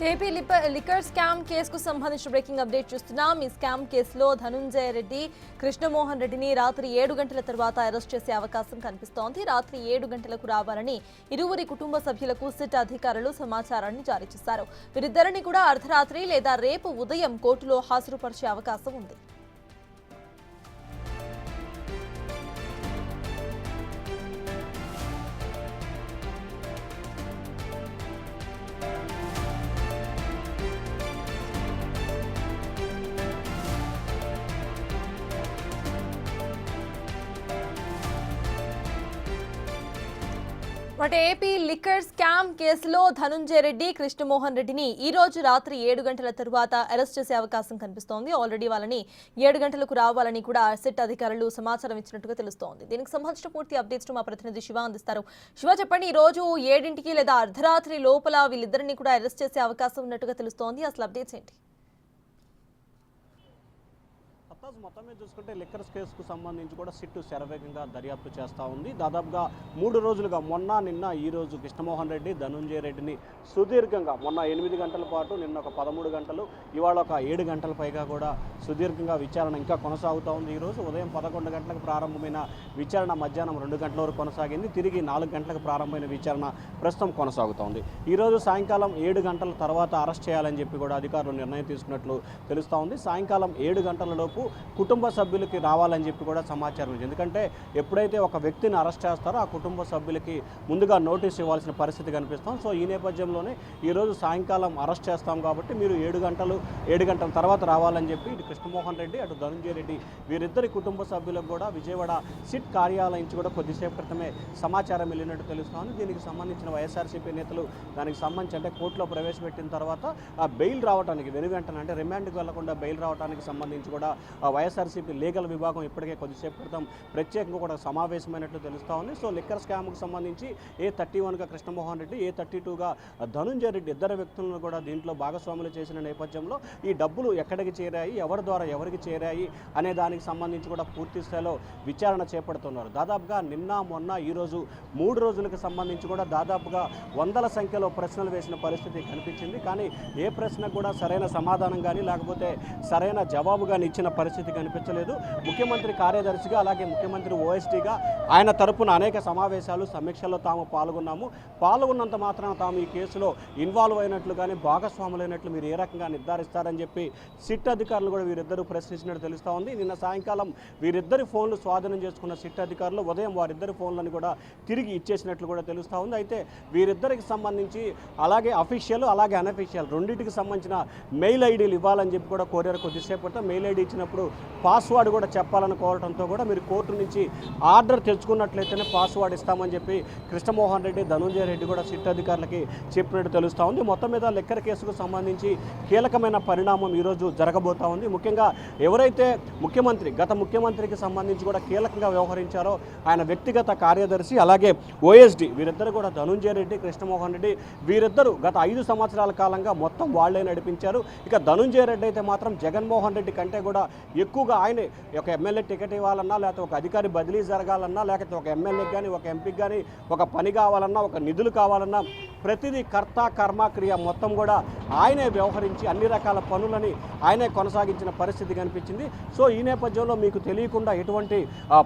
AP liquor scam కేసుకు సంబంధించిన breaking update చూస్తున్నాం. ఈ స్కామ్ కేసులో ధనుంజయ రెడ్డి, కృష్ణమోహన్ రెడ్డిని రాత్రి 7 గంటల తర్వాత అరెస్ట్ చేసే అవకాశం కనిపిస్తోంది. రాత్రి 7 గంటలకు రావాలని ఇరువురి కుటుంబ సభ్యులకు సిట్ అధికారులు సమాచారాన్ని జారీ చేశారు. వీరిద్దరిని కూడా అర్ధరాత్రి లేదా రేపు ఉదయం కోర్టులో హాజరుపరిచే అవకాశం ఉంది. ఏపీ లిక్కర్ స్కామ్ కేసులో ధనుంజయ రెడ్డి, కృష్ణమోహన్ రెడ్డిని ఈ రోజు రాత్రి 7 గంటల తరువాత అరెస్ట్ చేసే అవకాశం కనిపిస్తోంది. ఆల్రెడీ వాళ్ళని 7 గంటలకు రావాలని కూడా సిట్ అధికారులు సమాచారం ఇచ్చినట్టుగా తెలుస్తోంది. దీనికి సంబంధించిన పూర్తి అప్డేట్స్ మా ప్రతినిధి శివ అందిస్తారు. శివ, చెప్పండి, ఈ రోజు 7ంటికి లేదా అర్ధరాత్రి లోపల వీళ్ళిద్దరిని కూడా అరెస్ట్ చేసే అవకాశం ఉన్నట్టుగా తెలుస్తోంది. అసలు అప్డేట్స్ ఏంటి? మొత్తం మీద చూసుకుంటే లిక్కర్స్ కేసుకు సంబంధించి కూడా సిట్టు శరవేగంగా దర్యాప్తు చేస్తూ ఉంది. దాదాపుగా 3 రోజులుగా నిన్న ఈ రోజు కృష్ణమోహన్ రెడ్డి, ధనుంజయ రెడ్డిని సుదీర్ఘంగా మొన్న 8 గంటల పాటు, నిన్న ఒక 13 గంటలు, ఇవాళ ఒక 7 గంటల పైగా కూడా సుదీర్ఘంగా విచారణ ఇంకా కొనసాగుతూ ఉంది. ఈరోజు ఉదయం 11 గంటలకు ప్రారంభమైన విచారణ మధ్యాహ్నం 2 గంటల వరకు కొనసాగింది. తిరిగి 4 గంటలకు ప్రారంభమైన విచారణ ప్రస్తుతం కొనసాగుతోంది. ఈరోజు సాయంకాలం 7 గంటల తర్వాత అరెస్ట్ చేయాలని చెప్పి కూడా అధికారులు నిర్ణయం తీసుకున్నట్లు తెలుస్తూ ఉంది. సాయంకాలం 7 గంటల లోపు కుటుంబ సభ్యులకి రావాలని చెప్పి కూడా సమాచారం ఉంది. ఎందుకంటే ఎప్పుడైతే ఒక వ్యక్తిని అరెస్ట్ చేస్తారో ఆ కుటుంబ సభ్యులకి ముందుగా నోటీస్ ఇవ్వాల్సిన పరిస్థితి కనిపిస్తాం. సో ఈ నేపథ్యంలోనే ఈరోజు సాయంకాలం అరెస్ట్ చేస్తాం కాబట్టి మీరు 7 గంటల తర్వాత రావాలని చెప్పి ఇటు కృష్ణమోహన్ రెడ్డి, అటు ధనుంజయ రెడ్డి వీరిద్దరి కుటుంబ సభ్యులకు కూడా విజయవాడ సిట్ కార్యాలయం నుంచి కూడా కొద్దిసేపు క్రితమే సమాచారం వెళ్ళినట్టు తెలుస్తోంది. దీనికి సంబంధించిన వైఎస్ఆర్సీపీ నేతలు దానికి సంబంధించి అంటే కోర్టులో ప్రవేశపెట్టిన తర్వాత ఆ బెయిల్ రావడానికి వెనువెంటనే అంటే రిమాండ్కి వెళ్లకుండా బెయిల్ రావడానికి సంబంధించి కూడా వైఎస్ఆర్సీపీ లీగల్ విభాగం ఇప్పటికే కొద్దిసేపు క్రితం ప్రత్యేకంగా కూడా సమావేశమైనట్లు తెలుస్తూ ఉంది. సో లిక్కర్ స్కామ్కు సంబంధించి A31గా కృష్ణమోహన్ రెడ్డి, A32గా ధనుంజయ రెడ్డి ఇద్దరు వ్యక్తులను కూడా దీంట్లో భాగస్వాములు చేసిన నేపథ్యంలో ఈ డబ్బులు ఎక్కడికి చేరాయి, ఎవరి ద్వారా ఎవరికి చేరాయి అనే దానికి సంబంధించి కూడా పూర్తి స్థాయిలో విచారణ చేపడుతున్నారు. దాదాపుగా నిన్న మొన్న ఈరోజు 3 రోజులకు సంబంధించి కూడా దాదాపుగా వందల సంఖ్యలో ప్రశ్నలు వేసిన పరిస్థితి కనిపించింది. కానీ ఏ ప్రశ్నకు కూడా సరైన సమాధానం కానీ లేకపోతే సరైన జవాబు కానీ ఇచ్చిన పరిస్థితి కనిపించలేదు. ముఖ్యమంత్రి కార్యదర్శిగా అలాగే ముఖ్యమంత్రి OSDగా ఆయన తరపున అనేక సమావేశాలు, సమీక్షల్లో తాము పాల్గొన్నంత మాత్రాన తాము ఈ కేసులో ఇన్వాల్వ్ అయినట్లు కానీ భాగస్వాములైనట్లు మీరు ఏ రకంగా నిర్ధారిస్తారని చెప్పి సిట్ అధికారులు కూడా వీరిద్దరూ ప్రశ్నించినట్టు తెలుస్తూ ఉంది. నిన్న సాయంకాలం వీరిద్దరి ఫోన్లు స్వాధీనం చేసుకున్న సిట్ అధికారులు ఉదయం వారిద్దరి ఫోన్లను కూడా తిరిగి ఇచ్చేసినట్లు కూడా తెలుస్తూ ఉంది. అయితే వీరిద్దరికి సంబంధించి అలాగే అఫీషియల్ అలాగే అనఫీషియల్ రెండింటికి సంబంధించిన మెయిల్ ఐడీలు ఇవ్వాలని చెప్పి కూడా కోరారు. కొద్దిసేపట్లో మెయిల్ ఐడి ఇచ్చినప్పుడు పాస్వర్డ్ కూడా చెప్పాలని కోరడంతో కూడా మీరు కోర్టు నుంచి ఆర్డర్ తెచ్చుకున్నట్లయితేనే పాస్వర్డ్ ఇస్తామని చెప్పి కృష్ణమోహన్ రెడ్డి, ధనుంజయ రెడ్డి కూడా సిట్ అధికారులకి చెప్పినట్టు తెలుస్తూ ఉంది. మొత్తం మీద లిక్కర్ కేసుకు సంబంధించి కీలకమైన పరిణామం ఈరోజు జరగబోతూ ఉంది. ముఖ్యంగా ఎవరైతే గత ముఖ్యమంత్రికి సంబంధించి కూడా కీలకంగా వ్యవహరించారో ఆయన వ్యక్తిగత కార్యదర్శి అలాగే OSD వీరిద్దరు కూడా ధనుంజయ రెడ్డి, కృష్ణమోహన్ రెడ్డి వీరిద్దరూ గత 5 సంవత్సరాల కాలంగా మొత్తం వాళ్లే నడిపించారు. ఇక ధనుంజయ రెడ్డి అయితే మాత్రం జగన్మోహన్ రెడ్డి కంటే కూడా ఎక్కువగా ఆయనే ఒక ఎమ్మెల్యే టికెట్ ఇవ్వాలన్నా, లేకపోతే ఒక అధికారి బదిలీ జరగాలన్నా, లేకపోతే ఒక ఎమ్మెల్యేకి కానీ ఒక ఎంపీకి కానీ ఒక పని కావాలన్నా, ఒక నిధులు కావాలన్నా ప్రతిదీ కర్త కర్మ క్రియ మొత్తం కూడా ఆయనే వ్యవహరించి అన్ని రకాల పనులని ఆయనే కొనసాగించిన పరిస్థితి కనిపించింది. సో ఈ నేపథ్యంలో మీకు తెలియకుండా ఎటువంటి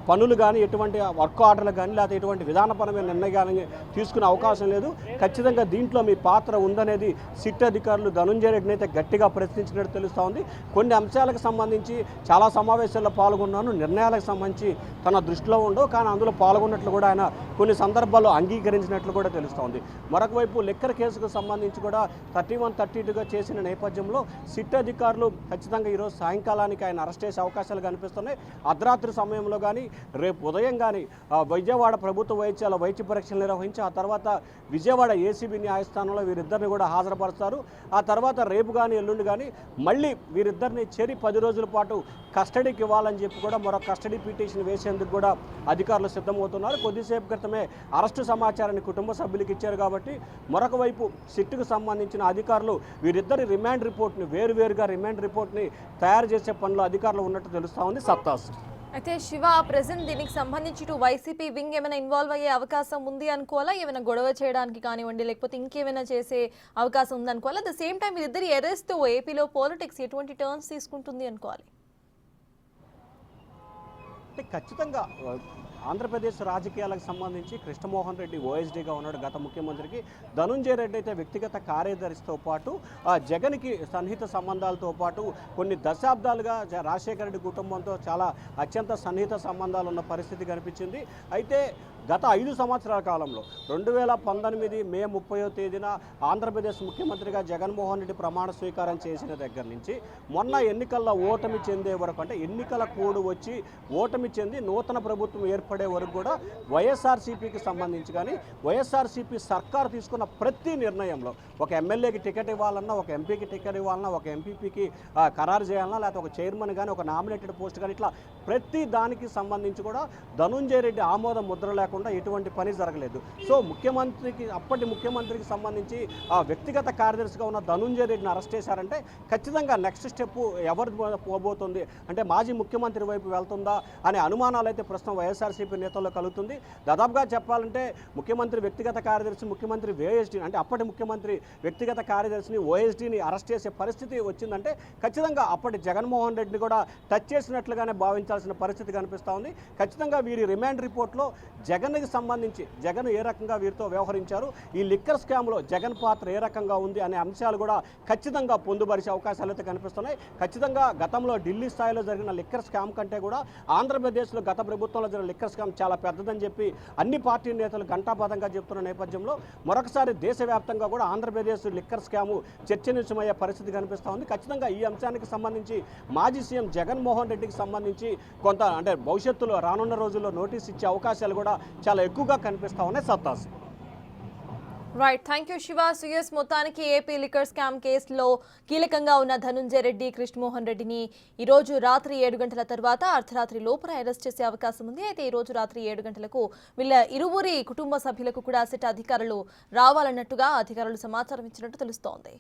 పనులు కానీ, ఎటువంటి వర్క్ ఆర్డర్లు కానీ, లేకపోతే ఎటువంటి విధానపరమైన నిర్ణయాలు తీసుకునే అవకాశం లేదు. ఖచ్చితంగా దీంట్లో మీ పాత్ర ఉందనేది సిట్ అధికారులు ధనుంజయ రెడ్డిని అయితే గట్టిగా ప్రశ్నించినట్టు తెలుస్తూ ఉంది. కొన్ని అంశాలకు సంబంధించి చాలా సమావేశాల్లో పాల్గొన్నాను, నిర్ణయాలకు సంబంధించి తన దృష్టిలో ఉండవు, కానీ అందులో పాల్గొన్నట్లు కూడా ఆయన కొన్ని సందర్భాల్లో అంగీకరించినట్లు కూడా తెలుస్తోంది. మరొక వైపు లిక్కర్ కేసుకు సంబంధించి కూడా 31, 32గా చేసిన నేపథ్యంలో సిట్ అధికారులు ఖచ్చితంగా ఈరోజు సాయంకాలానికి ఆయన అరెస్ట్ చేసే అవకాశాలు కనిపిస్తున్నాయి. అర్ధరాత్రి సమయంలో కానీ రేపు ఉదయం కానీ విజయవాడ ప్రభుత్వ వైద్య పరీక్షలు నిర్వహించి ఆ తర్వాత విజయవాడ ACB న్యాయస్థానంలో వీరిద్దరిని కూడా హాజరుపరుస్తారు. ఆ తర్వాత రేపు కానీ ఎల్లుండి కానీ మళ్ళీ వీరిద్దరిని 10 రోజుల పాటు కస్టడీకి ఇవ్వాలని చెప్పి కూడా మరో కస్టడీ పిటిషన్ వేసేందుకు కూడా అధికారులు సిద్ధమవుతున్నారు. కొద్దిసేపు క్రితమే అరెస్టు సమాచారాన్ని కుటుంబ సభ్యులకు ఇచ్చారు కాబట్టి మరొక వైపు సిట్కు సంబంధించిన అధికారులు వీరిద్దరి రిమాండ్ రిపోర్ట్ని వేరువేరుగా తయారు చేసే పనిలో అధికారులు ఉన్నట్టు తెలుస్తూ ఉంది. సత్తాస్. అయితే శివ ప్రెసెంట్ దీనికి సంబంధించి ఇటు వైసీపీ వింగ్ ఏమైనా ఇన్వాల్వ్ అయ్యే అవకాశం ఉంది అనుకోవాలా, ఏమైనా గొడవ చేయడానికి కానివ్వండి, లేకపోతే ఇంకేమైనా చేసే అవకాశం ఉంది అనుకోవాలా? అట్ ద సేమ్ టైం వీరిద్దరి అరెస్ట్ ఏపీలో పాలిటిక్స్ ఎటువంటి టర్న్స్ తీసుకుంటుంది అనుకోవాలి? అంటే ఖచ్చితంగా ఆంధ్రప్రదేశ్ రాజకీయాలకు సంబంధించి కృష్ణమోహన్ రెడ్డి ఓఎస్డీగా ఉన్నాడు గత ముఖ్యమంత్రికి. ధనుంజయ రెడ్డి అయితే వ్యక్తిగత కార్యదర్శితో పాటు జగన్కి సన్నిహిత సంబంధాలతో పాటు కొన్ని దశాబ్దాలుగా రాజశేఖర రెడ్డి కుటుంబంతో చాలా అత్యంత సన్నిహిత సంబంధాలు ఉన్న పరిస్థితి కనిపించింది. అయితే గత 5 సంవత్సరాల కాలంలో 2019 మే 30వ తేదీన ఆంధ్రప్రదేశ్ ముఖ్యమంత్రిగా జగన్మోహన్ రెడ్డి ప్రమాణ స్వీకారం చేసిన దగ్గర నుంచి మొన్న ఎన్నికల్లో ఓటమి చెందే వరకు, అంటే ఎన్నికల కోడ్ వచ్చి ఓటమి చెంది నూతన ప్రభుత్వం ఏర్పడే వరకు కూడా వైఎస్ఆర్సీపీకి సంబంధించి కానీ వైఎస్ఆర్సీపీ సర్కారు తీసుకున్న ప్రతి నిర్ణయంలో ఒక ఎమ్మెల్యేకి టికెట్ ఇవ్వాలన్నా, ఒక ఎంపీకి టికెట్ ఇవ్వాలన్నా, ఒక ఎంపీపీకి ఖరారు చేయాలన్నా, లేకపోతే ఒక చైర్మన్ కానీ ఒక నామినేటెడ్ పోస్ట్ కానీ ఇట్లా ప్రతి దానికి సంబంధించి కూడా ధనుంజయ రెడ్డి ఆమోద ముద్ర లేకుండా ఎటువంటి పని జరగలేదు. సో అప్పటి ముఖ్యమంత్రికి సంబంధించి వ్యక్తిగత కార్యదర్శిగా ఉన్న ధనుంజయ రెడ్డిని అరెస్ట్ చేశారంటే ఖచ్చితంగా నెక్స్ట్ స్టెప్ ఎవరు పోబోతుంది అంటే మాజీ ముఖ్యమంత్రి వైపు వెళ్తుందా అనే అనుమానాలు అయితే ప్రస్తుతం వైఎస్ఆర్సీపీ నేతల్లో కలుగుతుంది. దాదాపుగా చెప్పాలంటే ముఖ్యమంత్రి వ్యక్తిగత కార్యదర్శి, ముఖ్యమంత్రి ఓఎస్డీ అంటే అప్పటి ముఖ్యమంత్రి వ్యక్తిగత కార్యదర్శిని ఓఎస్డీని అరెస్ట్ చేసే పరిస్థితి వచ్చిందంటే ఖచ్చితంగా అప్పటి జగన్మోహన్ రెడ్డిని కూడా టచ్ చేసినట్లుగానే భావించాల్సిన పరిస్థితి కనిపిస్తూ ఉంది. ఖచ్చితంగా వీరి రిమాండ్ రిపోర్ట్లో జగన్కి సంబంధించి జగన్ ఏ రకంగా వీరితో వ్యవహరించారు, ఈ లిక్కర్ స్కామ్లో జగన్ పాత్ర ఏ రకంగా ఉంది అనే అంశాలు కూడా ఖచ్చితంగా పొందుపరిచే అవకాశాలు అయితే కనిపిస్తున్నాయి. ఖచ్చితంగా గతంలో ఢిల్లీ స్థాయిలో జరిగిన లిక్కర్ స్కామ్ కంటే కూడా ఆంధ్రప్రదేశ్లో గత ప్రభుత్వంలో జరిగిన లిక్కర్ స్కామ్ చాలా పెద్దదని చెప్పి అన్ని పార్టీ నేతలు ఘంటాపథంగా చెప్తున్న నేపథ్యంలో మరొకసారి దేశవ్యాప్తంగా కూడా ఆంధ్రప్రదేశ్ లిక్కర్ స్కాము చర్చనీయాంశమయ్యే పరిస్థితి కనిపిస్తూ ఉంది. ఖచ్చితంగా ఈ అంశానికి సంబంధించి మాజీ సీఎం జగన్మోహన్ రెడ్డికి సంబంధించి కొంత అంటే భవిష్యత్తులో రానున్న రోజుల్లో నోటీస్ ఇచ్చే అవకాశాలు కూడా చాలా ఎక్కువగా కనిపిస్తూ ఉన్నాయి. సత్తాస్ రైట్, థ్యాంక్ యూ శివ. సుయస్ మొత్తానికి ఏపీ లిక్కర్ స్కామ్ కేసులో కీలకంగా ఉన్న ధనుంజయ రెడ్డి, కృష్ణమోహన్ రెడ్డిని ఈ రోజు రాత్రి 7 గంటల తర్వాత అర్ధరాత్రి లోపల అరెస్ట్ చేసే అవకాశం ఉంది. అయితే ఈ రోజు రాత్రి 7 గంటలకు వీళ్ళ ఇరువురి కుటుంబ సభ్యులకు కూడా సిట్ అధికారులు రావాలన్నట్టుగా అధికారులు సమాచారం ఇచ్చినట్టు తెలుస్తోంది.